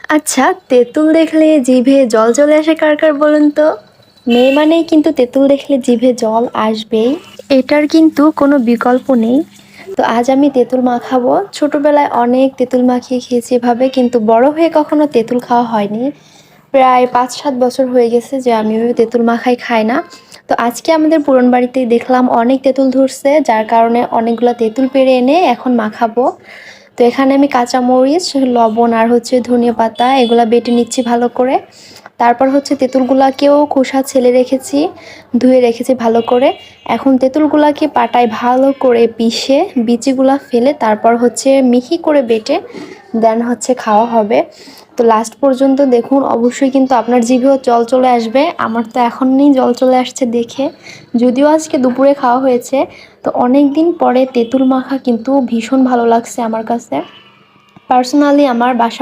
আচ্ছা, তেঁতুল দেখলে জিভে জল চলে আসে কার কার বলুন তো? মেয়ে মানেই কিন্তু তেঁতুল দেখলে জিভে জল আসবেই। এটার কিন্তু কোনো বিকল্প নেই। তো আজ আমি তেঁতুল মাখাবো। ছোটবেলায় অনেক তেঁতুল মাখিয়ে খেয়েছি এভাবে, কিন্তু বড় হয়ে কখনো তেঁতুল খাওয়া হয়নি। প্রায় ৫-৭ বছর হয়ে গেছে যে আমি ওই তেঁতুল মাখাই খাই না। তো আজকে আমাদের পুরন বাড়িতেই দেখলাম অনেক তেঁতুল ধরছে, যার কারণে অনেকগুলা তেঁতুল পেড়ে এনে এখন মাখাবো। তো এখানে আমি কাঁচামরিচ, লবণ আর হচ্ছে ধনিয়া পাতা এগুলা বেটে নিচ্ছি ভালো করে। তারপর হচ্ছে তেঁতুলগুলাকেও খোসা ছেলে রেখেছি, ধুয়ে রেখেছি ভালো করে। এখন তেঁতুলগুলাকে পাটায় ভালো করে পিষে বিচিগুলা ফেলে তারপর হচ্ছে মিহি করে বেটে দেন হচ্ছে খাওয়া হবে। তো লাস্ট পর্যন্ত দেখুন, অবশ্যই কিন্তু আপনার জিভেও জল চলে আসবে। আমার তো এখনই জল চলে আসছে দেখে। যদিও আজকে দুপুরে খাওয়া হয়েছে, তো অনেক দিন পরে তেঁতুল মাখা কিন্তু ভীষণ ভালো লাগছে আমার কাছে। পার্সোনালি আমার বাসার